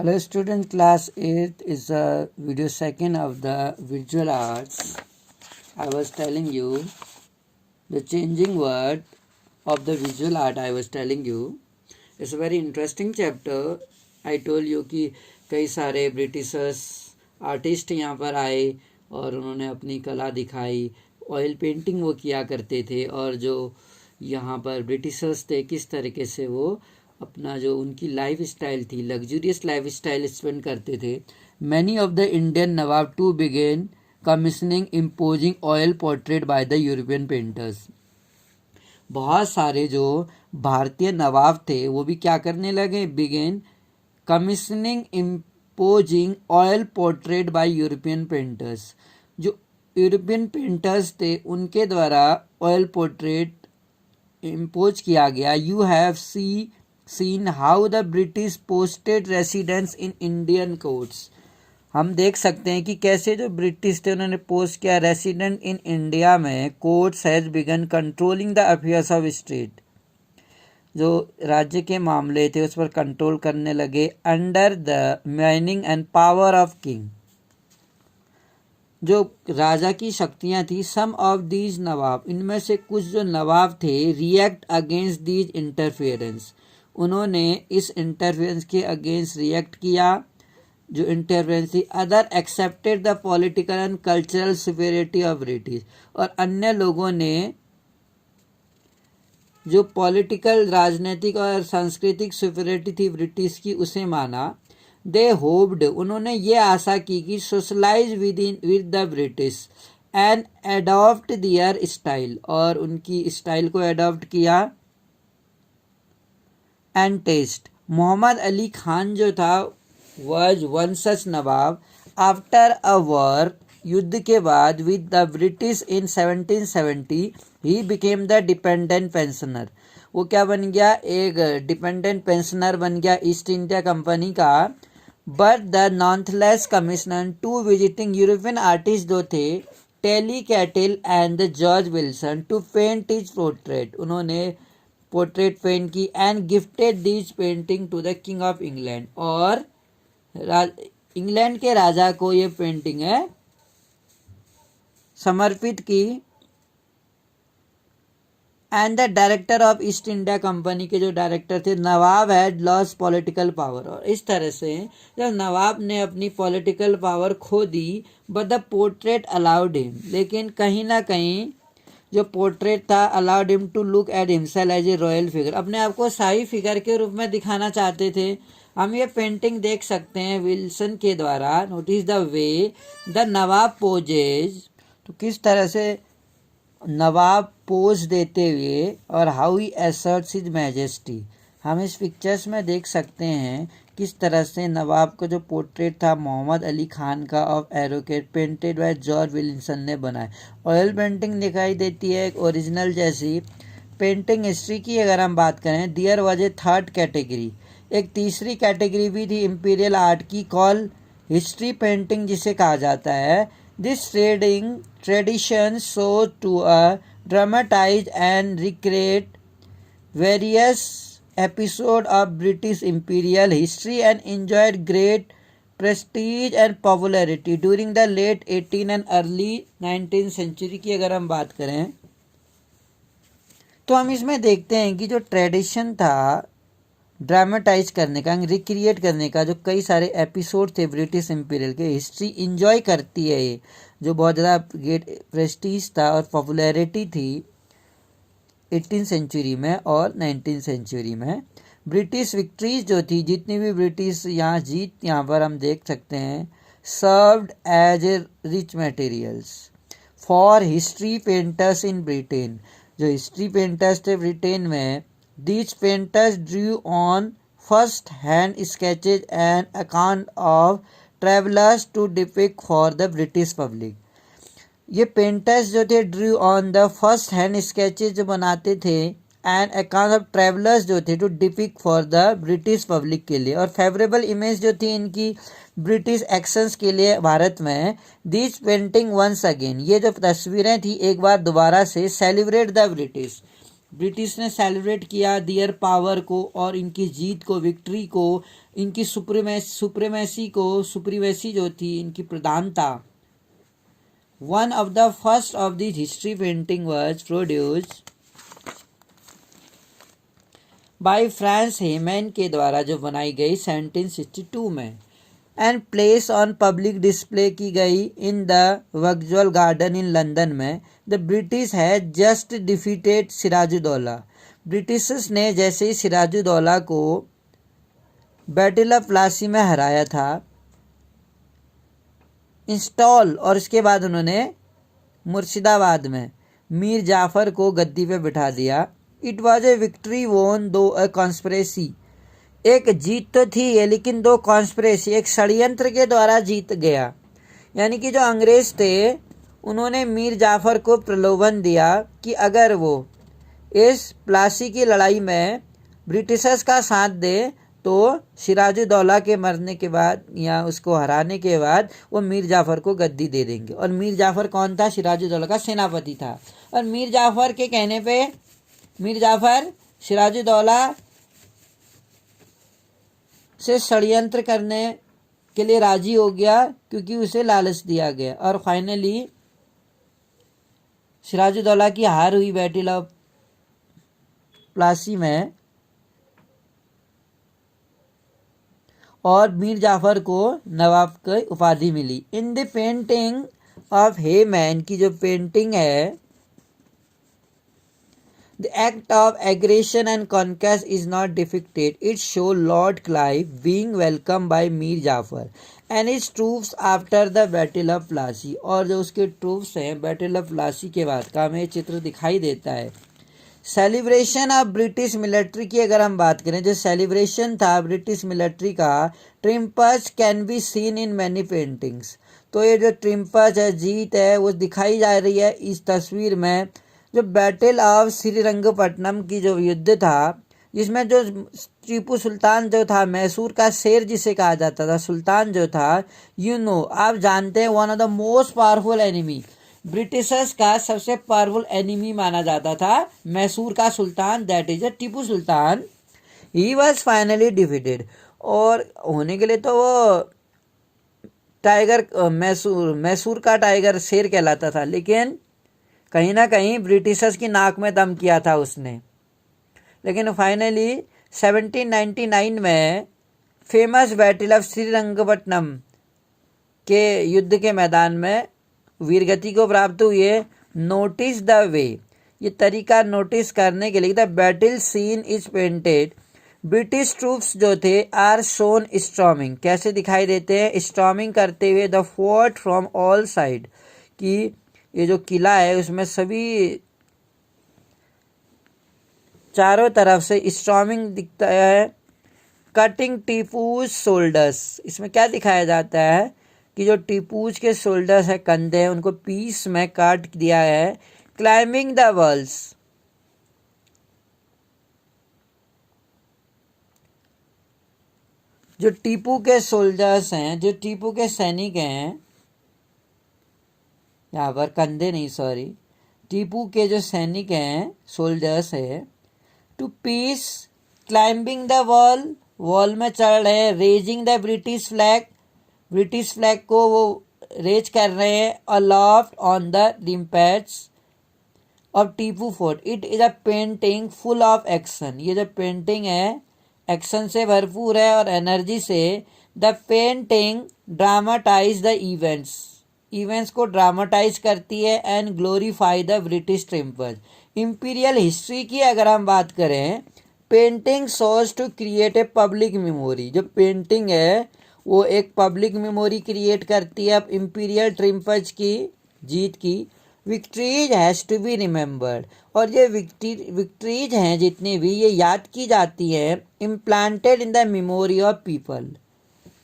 Hello student, class 8 is the video second of the visual arts. I was telling you the changing word of the visual art. I was telling you it's a very interesting chapter. I told you कि कई सारे Britishers artist यहाँ पर आए और उन्होंने अपनी कला दिखाई. ऑयल पेंटिंग वो किया करते थे और जो यहाँ पर ब्रिटिशर्स थे किस तरीके से वो अपना जो उनकी लाइफ स्टाइल थी, लग्जूरियस लाइफ स्टाइल स्पेंड करते थे. Many of the Indian nawab to began commissioning imposing oil portrait by the European painters. बहुत सारे जो भारतीय नवाब थे वो भी क्या करने लगे, began commissioning imposing oil portrait by European painters. जो यूरोपियन पेंटर्स थे उनके द्वारा ऑयल पोर्ट्रेट इम्पोज किया गया. You have seen how the British posted residence in Indian courts. हम देख सकते हैं कि कैसे जो ब्रिटिश थे उन्होंने पोस्ट किया रेसिडेंट इन इंडिया में. Courts has begin controlling the affairs of state. जो राज्य के मामले थे उस पर कंट्रोल करने लगे. Under the mining and power of king. जो राजा की शक्तियां थी, सम ऑफ दीज नवाब, इनमें से कुछ जो नवाब थे, रिएक्ट अगेंस्ट दीज इंटरफेरेंस. उन्होंने इस इंटरफेरेंस के अगेंस्ट रिएक्ट किया. जो इंटरफेरेंस थी, other accepted the political and cultural superiority of British. और अन्य लोगों ने जो पॉलिटिकल, राजनीतिक और सांस्कृतिक सुपेरियरिटी थी ब्रिटिश की उसे माना. दे होप्ड, उन्होंने ये आशा की कि socialise with the British and adopt their style, और उनकी स्टाइल को एडॉप्ट किया. And taste. मोहम्मद अली खान जो था was one such nawab. After a war, युद्ध के बाद, with the British in 1770 he became the dependent pensioner. वो क्या बन गया, एक डिपेंडेंट पेंशनर बन गया ईस्ट इंडिया कंपनी का. But the nonetheless commissioned to visiting European artist जो थे, Tilly कैटिल and the George Wilson, to paint his portrait. उन्होंने पोर्ट्रेट पेंट की. And gifted this painting to the king of England. और England के राजा को ये पेंटिंग है समर्पित की. And the director of East India Company के जो डायरेक्टर थे, nawab had lost political power. और इस तरह से जब नवाब ने अपनी पॉलिटिकल पावर खो दी, but the portrait allowed him, लेकिन कहीं ना कहीं जो पोर्ट्रेट था allowed him to look at himself as a royal figure. अपने आप को शाही फिगर के रूप में दिखाना चाहते थे. हम ये पेंटिंग देख सकते हैं विल्सन के द्वारा. Notice the way the nawab poses. तो किस तरह से नवाब पोज देते हुए, और how he asserts his majesty. हम इस पिक्चर्स में देख सकते हैं किस तरह से नवाब का जो पोर्ट्रेट था मोहम्मद अली खान का of Arcot, painted by George Wilson ने बनाया. ऑयल पेंटिंग दिखाई देती है एक ओरिजिनल जैसी. पेंटिंग हिस्ट्री की अगर हम बात करें, there was a third category. एक तीसरी कैटेगरी भी थी इंपीरियल आर्ट की, कॉल हिस्ट्री पेंटिंग जिसे कहा जाता है. This tradition show to a dramatise and recreate various episode of British imperial history and enjoyed great prestige and popularity during the late 18th and early 19th century. की अगर हम बात करें तो हम इसमें देखते हैं कि जो ट्रेडिशन था ड्रामेटाइज करने का, रिक्रिएट करने का, जो कई सारे एपिसोड थे ब्रिटिश इंपीरियल के, हिस्ट्री इंजॉय करती है ये, जो बहुत ज़्यादा ग्रेट प्रेस्टीज था और पॉपुलैरिटी थी 18th सेंचुरी में और 19th सेंचुरी में. ब्रिटिश विक्ट्रीज जो थी, जितनी भी ब्रिटिश यहाँ जीत यहाँ पर हम देख सकते हैं, served as a rich materials for history painters in Britain. जो हिस्ट्री पेंटर्स थे ब्रिटेन में, these painters drew on first hand sketches and account of travellers to depict for the British public. ये पेंटर्स जो थे drew on the first hand sketches जो बनाते थे, and account of travellers जो थे to depict for the British public के लिए, और फेवरेबल इमेज जो थी इनकी ब्रिटिश एक्शंस के लिए भारत में. दिस पेंटिंग वंस अगेन, ये जो तस्वीरें थी एक बार दोबारा से सेलिब्रेट द ब्रिटिश, ब्रिटिश ने सेलिब्रेट किया दियर पावर को और इनकी जीत को, विक्ट्री को, इनकी सुप्रीमेसी जो थी, इनकी प्रधानता। One of the first of the history painting was produced by Francis Hayman के द्वारा जो बनाई गई 1762 में and placed on public display की गई in the Vauxhall garden in London में। The British had just defeated Sirajuddaula. Britishers ने जैसे ही सिराजुद्दौला को बैटल ऑफ प्लासी में हराया था, इंस्टॉल, और इसके बाद उन्होंने मुर्शिदाबाद में मीर जाफर को गद्दी पे बिठा दिया। इट वॉज ए विक्ट्री वोन दो अ कॉन्स्पिरेसी। एक जीत तो थी ये, लेकिन दो कॉन्स्पिरेसी, एक षड्यंत्र के द्वारा जीत गया। यानी कि जो अंग्रेज थे उन्होंने मीर जाफर को प्रलोभन दिया कि अगर वो इस प्लासी की लड़ाई में ब्रिटिशर्स का साथ दे तो सिराजुद्दौला के मरने के बाद या उसको हराने के बाद वो मीर जाफर को गद्दी दे देंगे। और मीर जाफर कौन था? सिराजुद्दौला का सेनापति था। और मीर जाफर के कहने पे मीर जाफर सिराजुद्दौला से षड्यंत्र करने के लिए राजी हो गया, क्योंकि उसे लालच दिया गया। और फाइनली सिराजुद्दौला की हार हुई बैटल ऑफ प्लासी में, और मीर जाफर को नवाब की उपाधि मिली। In the painting of Hayman की जो पेंटिंग है, the act of aggression and conquest is not depicted. It show Lord Clive being welcome by Mir Jafar and his troops after the battle of Plassey. और जो उसके ट्रूप्स हैं बैटल ऑफ प्लासी के बाद का हमें चित्र दिखाई देता है। सेलिब्रेशन ऑफ ब्रिटिश मिलिट्री की अगर हम बात करें, जो सेलिब्रेशन था ब्रिटिश मिलिट्री का, triumphs can be seen in many paintings. तो ये जो ट्रिम्पर्स है, जीत है, वो दिखाई जा रही है इस तस्वीर में। जो बैटल ऑफ श्रीरंगपट्टनम की जो युद्ध था, जिसमें जो टीपू सुल्तान जो था, मैसूर का शेर जिसे कहा जाता था, सुल्तान जो था, आप जानते हैं, one of the most powerful enemy, Britishers का सबसे पावरफुल एनिमी माना जाता था मैसूर का सुल्तान, that is Tipu Sultan. He was finally defeated. और होने के लिए तो वो टाइगर मैसूर का टाइगर शेर कहलाता था, लेकिन कहीं ना कहीं ब्रिटिशर्स की नाक में दम किया था उसने। लेकिन फाइनली 1799 में फेमस बैटल ऑफ श्रीरंगपट्टनम के युद्ध के मैदान में वीरगति को प्राप्त हुई है। नोटिस द वे, ये तरीका नोटिस करने के लिए, the battle scene is painted. British troops जो थे आर शोन स्टॉर्मिंग, कैसे दिखाई देते हैं? स्टॉर्मिंग करते हुए the fort from all side, कि ये जो किला है उसमें सभी चारों तरफ से स्टॉर्मिंग दिखता है। कटिंग टीपूज शोल्डर्स, इसमें क्या दिखाया जाता है कि जो टीपूज के शोल्डर्स है, कंधे हैं, उनको पीस में काट दिया है। क्लाइंबिंग द वॉल्स, जो टीपू के सोल्जर्स हैं, जो टीपू के सैनिक हैं, यहाँ पर कंधे नहीं, सॉरी, टीपू के जो सैनिक हैं, सोल्जर्स है, टू पीस, क्लाइंबिंग द वॉल, वॉल में चढ़ रहे हैं। Raising the British flag, British flag को वो रेज कर रहे हैं। Aloft on the ramparts of Tipu fort. It is a painting full of action, ये जो पेंटिंग है एक्शन से भरपूर है और एनर्जी से। The painting dramatise the events को ड्रामाटाइज करती है and glorify the British triumphs. Imperial history की अगर हम बात करें, painting sought to create a public memory. जो पेंटिंग है वो एक पब्लिक मेमोरी क्रिएट करती है इंपीरियल ट्रिम्पर्स की जीत की। Victories has to be remembered, और ये विक्ट्रीज हैं जितनी भी, ये याद की जाती है। Implanted in the memory of people,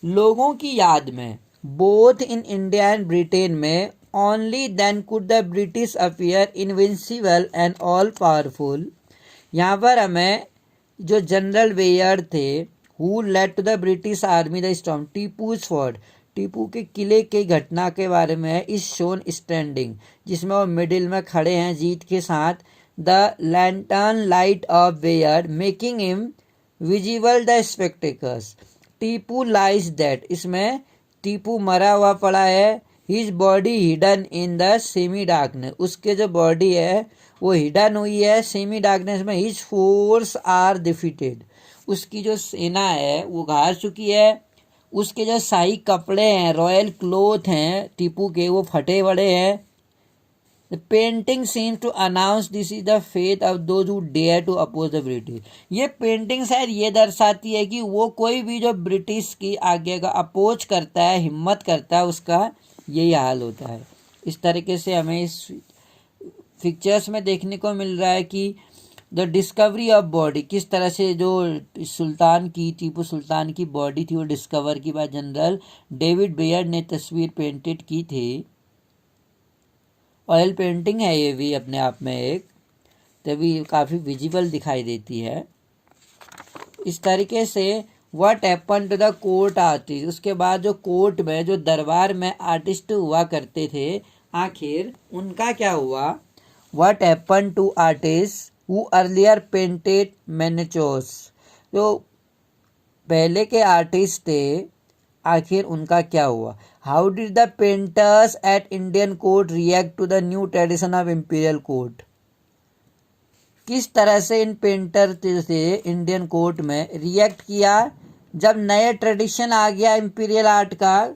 लोगों की याद में। Both in India and Britain में। Only then could the British appear invincible and all powerful. यहाँ पर हमें जो जनरल वेयर थे, who led to the British army the storm, Tipu's fort, Tipu के किले की घटना के बारे में। इस शोन स्टैंडिंग, जिसमें वो मिडिल में खड़े हैं जीत के साथ। the lantern light of Bayard, making him visible the spectacles. Tipu lies dead. इसमें टीपू मरा हुआ पड़ा है. His body hidden in the semi darkness. उसके जो बॉडी है वो हिडन हुई है सेमी डार्कनेस में. His force are defeated. उसकी जो सेना है वो हार चुकी है. उसके जो शाही कपड़े हैं, रॉयल क्लोथ हैं टीपू के, वो फटे पड़े हैं. The painting seems to announce this is the fate of those who dare to oppose the British. ये पेंटिंग शायद ये दर्शाती है कि वो कोई भी जो ब्रिटिश की आज्ञा का अपोज करता है, हिम्मत करता है, उसका यही हाल होता है. इस तरीके से हमें इस पिक्चर्स में देखने को मिल रहा है कि द डिस्कवरी ऑफ बॉडी, किस तरह से जो सुल्तान की, टीपू सुल्तान की बॉडी थी वो डिस्कवर की बात जनरल डेविड बेयर्ड ने तस्वीर पेंटेड की थी. ऑयल पेंटिंग है ये भी अपने आप में एक, तभी काफ़ी विजिबल दिखाई देती है. इस तरीके से what happen to the court artist, उसके बाद जो कोर्ट में, जो दरबार में आर्टिस्ट हुआ करते थे, आखिर उनका क्या हुआ. What happen to artist who earlier painted miniatures, जो पहले के आर्टिस्ट थे, आखिर उनका क्या हुआ. How did the painters at Indian court react to the new tradition of imperial court, किस तरह से इन पेंटर से इंडियन कोर्ट में रिएक्ट किया जब नए ट्रेडिशन आ गया इम्पीरियल आर्ट का.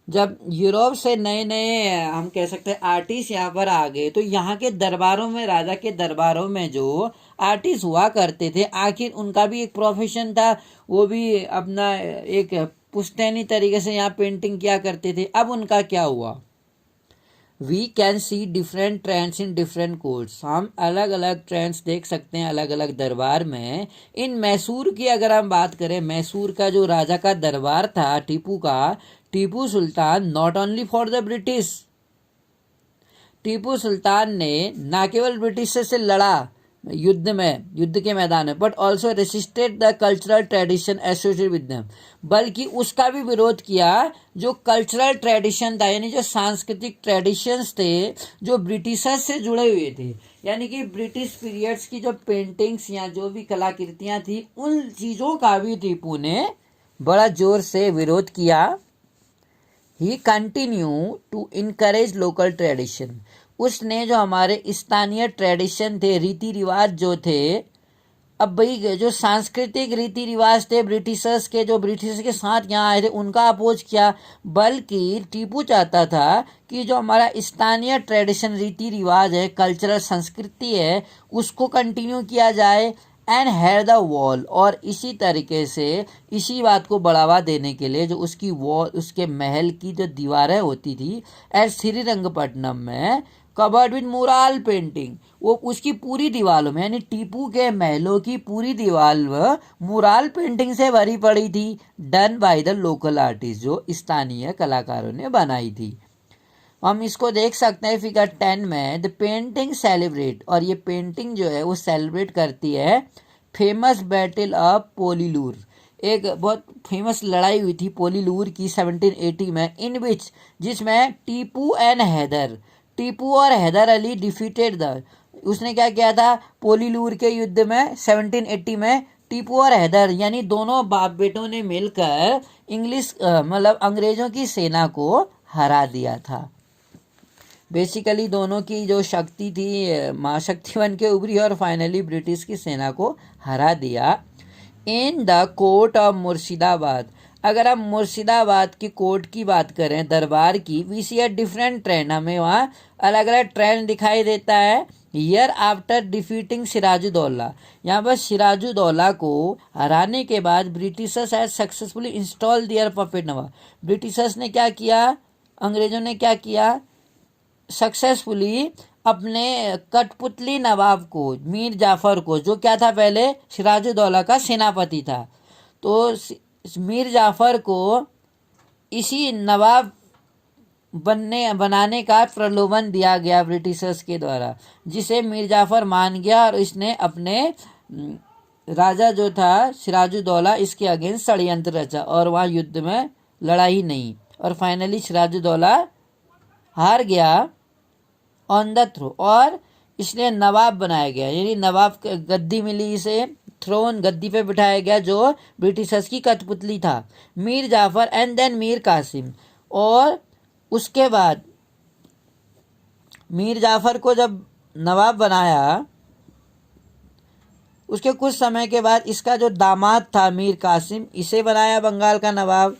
जब यूरोप से नए नए हम कह सकते हैं आर्टिस्ट यहाँ पर आ गए, तो यहाँ के दरबारों में, राजा के दरबारों में जो आर्टिस्ट हुआ करते थे, आखिर उनका भी एक प्रोफेशन था, वो भी अपना एक पुश्तैनी तरीके से यहाँ पेंटिंग किया करते थे. अब उनका क्या हुआ. We can see different trends in different courts, हम अलग अलग ट्रेंड्स देख सकते हैं अलग अलग दरबार में. इन मैसूर की अगर हम बात करें, मैसूर का जो राजा का दरबार था टीपू का, Tipu Sultan not only for the British, Tipu Sultan ने ना केवल ब्रिटिश से लड़ा युद्ध में, युद्ध के मैदान में, but also resisted the cultural tradition associated with them, बल्कि उसका भी विरोध किया जो कल्चरल ट्रेडिशन था, यानी जो सांस्कृतिक ट्रेडिशंस थे जो ब्रिटिशर्स से जुड़े हुए थे. यानी कि ब्रिटिश पीरियड्स की जो पेंटिंग्स या जो भी कलाकृतियां थी, उन चीज़ों का भी टीपू ने बड़ा जोर से विरोध किया. He continue to encourage local tradition, उसने जो हमारे स्थानीय ट्रेडिशन थे, रीति रिवाज जो थे, अब भाई जो सांस्कृतिक रीति रिवाज थे ब्रिटिशर्स के, जो ब्रिटिशर्स के साथ यहाँ आए थे, उनका अपोज किया. बल्कि टीपू चाहता था कि जो हमारा स्थानीय ट्रेडिशन, रीति रिवाज है, कल्चरल संस्कृति है, उसको कंटिन्यू किया जाए. एंड हैड द वॉल, और इसी तरीके से इसी बात को बढ़ावा देने के लिए जो उसकी वॉल, उसके महल की जो दीवारें होती थी एट श्रीरंगपट्टनम में, कवर्ड विद मुराल पेंटिंग, वो उसकी पूरी दीवारों में, यानी टीपू के महलों की पूरी दीवार मुराल पेंटिंग से भरी पड़ी थी. Done by the local artist, जो स्थानीय कलाकारों ने बनाई थी. हम इसको देख सकते हैं फिगर 10 में. द पेंटिंग सेलिब्रेट, और ये पेंटिंग जो है वो सेलिब्रेट करती है फेमस बैटल ऑफ पोलीलूर, एक बहुत फेमस लड़ाई हुई थी पोलीलूर की 1780 में, इन विच, जिसमें टीपू एंड हैदर, टीपू और हैदर अली डिफीटेड द, उसने क्या किया था पोलीलूर के युद्ध में 1780 में, टीपू और हैदर यानी दोनों बाप बेटों ने मिलकर इंग्लिश मतलब अंग्रेजों की सेना को हरा दिया था. बेसिकली दोनों की जो शक्ति थी महाशक्ति बन के उभरी और फाइनली ब्रिटिश की सेना को हरा दिया. In the court of Murshidabad, अगर हम मुर्शिदाबाद की कोर्ट की बात करें, दरबार की, we see a different trend, हमें वहाँ अलग अलग ट्रेंड दिखाई देता है. ईयर आफ्टर डिफीटिंग सिराजुद्दौला, यहाँ पर सिराजुद्दौला को हराने के बाद Britishers had successfully install their puppet nawab, Britishers ने क्या किया, अंग्रेजों ने क्या किया, सक्सेसफुली अपने कठपुतली नवाब को, मीर जाफर को, जो क्या था पहले सिराजुद्दौला का सेनापति था, तो मीर जाफर को इसी नवाब बनाने का प्रलोभन दिया गया ब्रिटिशर्स के द्वारा, जिसे मीर जाफर मान गया और इसने अपने राजा जो था सिराजुद्दौला, इसके अगेंस्ट षड्यंत्र रचा और वहाँ युद्ध में लड़ा ही नहीं, और फाइनली सिराजुद्दौला हार गया ऑन द थ्रो. और इसलिए नवाब बनाया गया, यानी नवाब गद्दी मिली इसे, थ्रोन गद्दी पे बिठाया गया जो ब्रिटिशर्स की कठपुतली था। मीर जाफर एंड देन मीर कासिम, और उसके बाद मीर जाफर को जब नवाब बनाया, उसके कुछ समय के बाद इसका जो दामाद था मीर कासिम, इसे बनाया बंगाल का नवाब।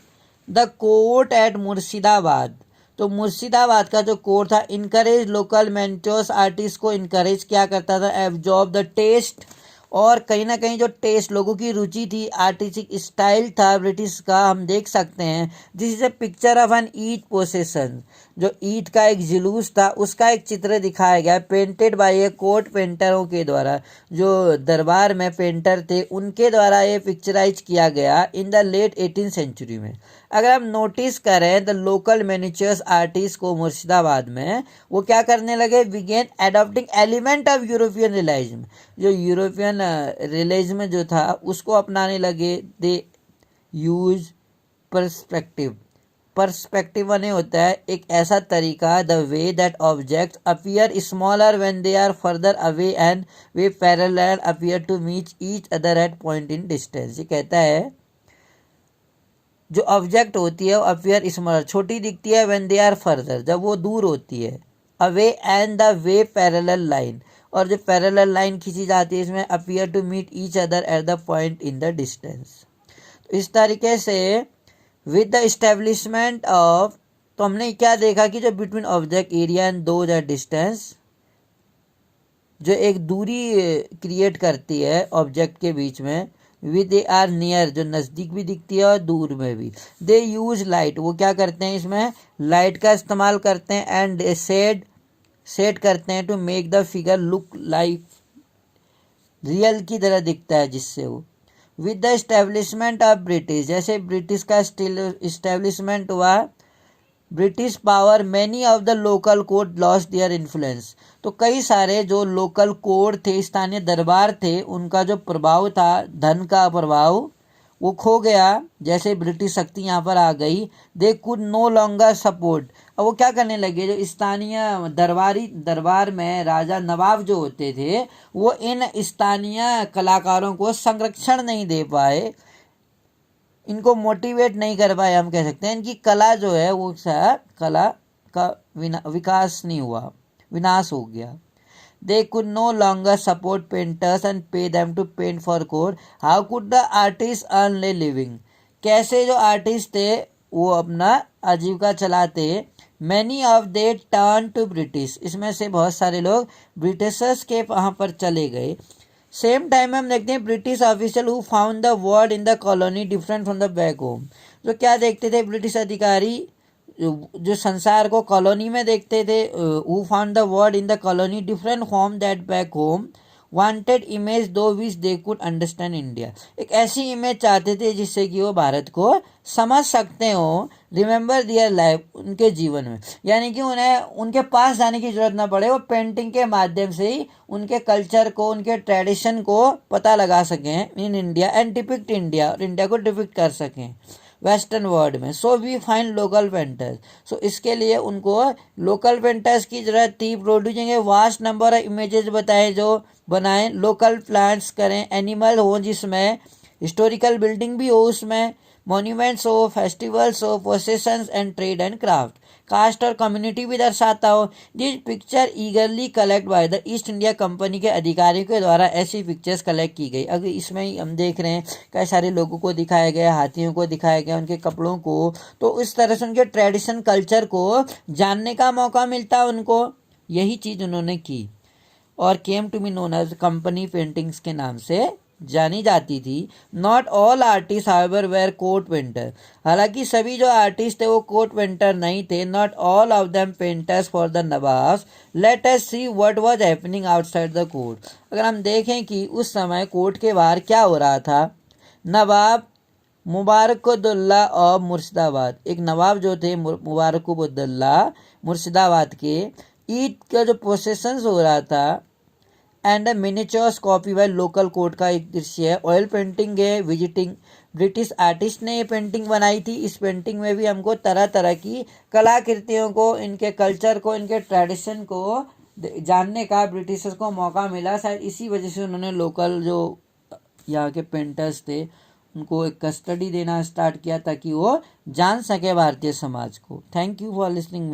द कोर्ट एट मुर्शिदाबाद, तो मुर्शिदाबाद का जो कोर्ट था इनकरेज लोकल मेंटोस आर्टिस्ट को इनकरेज क्या करता था, एब्जॉर्ब द टेस्ट, और कहीं ना कहीं जो टेस्ट लोगों की रुचि थी, आर्टिस्टिक स्टाइल था ब्रिटिश का, हम देख सकते हैं। This is a picture of an Eid procession, जो ईद का एक जुलूस था उसका एक चित्र दिखाया गया, पेंटेड बाय ए कोर्ट पेंटरों के द्वारा, जो दरबार में पेंटर थे उनके द्वारा ये पिक्चराइज किया गया in the late 18th century में। अगर हम नोटिस करें द लोकल मैनिचर्स आर्टिस्ट को मुर्शिदाबाद में, वो क्या करने लगे, began adopting element of European realism, जो यूरोपियन रियलिज्म जो था उसको अपनाने लगे। दे यूज पर्सपेक्टिव, पर्सपेक्टिव बने होता है एक ऐसा तरीका, the way that object appear smaller when they are further away and way parallel appear to meet each other at point in distance. ये कहता है जो ऑब्जेक्ट होती है वो अपीयर स्मॉलर, छोटी दिखती है, व्हेन दे आर फर्दर, जब वो दूर होती है, away and the way parallel line, और जो पैरेलल लाइन खींची जाती है इसमें appear to meet each other at the point in the distance. तो इस तरीके से विद द इस्टेब्लिशमेंट ऑफ, तो हमने क्या देखा कि जो between object area and those at distance, जो एक दूरी क्रिएट करती है ऑब्जेक्ट के बीच में, विद दे आर नियर, जो नज़दीक भी दिखती है और दूर में भी। दे यूज लाइट, वो क्या करते हैं इसमें लाइट का इस्तेमाल करते हैं, एंड सेट करते हैं to make the figure look like real की तरह दिखता है, जिससे वो with the establishment of British, जैसे ब्रिटिश का इस्टेब्लिशमेंट हुआ, British power, many of the local court lost their influence, तो कई सारे जो लोकल कोर्ट थे, स्थानीय दरबार थे, उनका जो प्रभाव था, धन का प्रभाव, वो खो गया जैसे ब्रिटिश शक्ति यहाँ पर आ गई। They could no longer support, अब वो क्या करने लगे, जो स्थानीय दरबार में राजा नवाब जो होते थे वो इन स्थानीय कलाकारों को संरक्षण नहीं दे पाए, इनको मोटिवेट नहीं कर पाए, हम कह सकते हैं इनकी कला जो है वो कला का विकास नहीं हुआ, विनाश हो गया। They could no longer support painters and pay them to paint for court. How could the artists earn a living? कैसे जो आर्टिस्ट थे वो अपना आजीविका चलाते, many of they turn to British, इसमें से बहुत सारे लोग ब्रिटिशर्स के वहाँ पर चले गए। सेम टाइम में हम देखते हैं British official who found the world in the colony different from the back home, जो क्या देखते थे ब्रिटिश अधिकारी, जो संसार को कॉलोनी में देखते थे, who found the world in the colony different from that back home, wanted image दो विच दे कुड अंडरस्टैंड इंडिया, एक ऐसी इमेज चाहते थे जिससे कि वो भारत को समझ सकते हो, रिमेंबर दियर लाइफ, उनके जीवन में, यानी कि उन्हें उनके पास जाने की जरूरत ना पड़े, वो पेंटिंग के माध्यम से ही उनके कल्चर को, उनके ट्रेडिशन को पता लगा सकें in India, and depict India, और इंडिया को डिपिक्ट कर सकें वेस्टर्न वर्ल्ड में। So we find local painters, so इसके लिए उनको लोकल पेंटर्स की जरूरत थी। Producing a vast number of images बताएं, जो बनाएं, लोकल प्लांट्स करें, एनिमल हो जिसमें, हिस्टोरिकल बिल्डिंग भी हो उसमें, मॉन्यूमेंट्स हो, फेस्टिवल्स हो, processions and trade and craft, caste और कम्युनिटी भी दर्शाता हो। This picture eagerly collect by the East India Company के अधिकारियों के द्वारा ऐसी पिक्चर्स कलेक्ट की गई। अगर इसमें ही हम देख रहे हैं कई सारे लोगों को दिखाया गया, हाथियों को दिखाया गया, उनके कपड़ों को, तो इस तरह से उनके ट्रेडिशन कल्चर को जानने का मौका मिलता उनको, यही चीज़ उन्होंने की, और came to be known as company paintings के नाम से जानी जाती थी। Not all artist however were court painter, हालांकि सभी जो आर्टिस्ट थे वो कोट पेंटर नहीं थे। Not all of them painters for the Nawab. Let us see what was happening outside the court. अगर हम देखें कि उस समय कोर्ट के बाहर क्या हो रहा था। नवाब मुबारकुद्दौला ऑफ मुर्शिदाबाद, एक नवाब जो थे मुबारकुद्दौला मुर्शिदाबाद के, ईद का जो प्रोसेशंस हो रहा था, and miniatures copy by local court का एक दृश्य है। ऑयल पेंटिंग है, विजिटिंग ब्रिटिश आर्टिस्ट ने ये पेंटिंग बनाई थी। इस पेंटिंग में भी हमको तरह तरह की कलाकृतियों को, इनके कल्चर को, इनके ट्रेडिशन को जानने का ब्रिटिशर्स को मौका मिला। शायद इसी वजह से उन्होंने लोकल जो यहाँ के पेंटर्स थे उनको एक कस्टडी देना स्टार्ट किया ताकि वो जान सके भारतीय समाज को। Thank you for listening.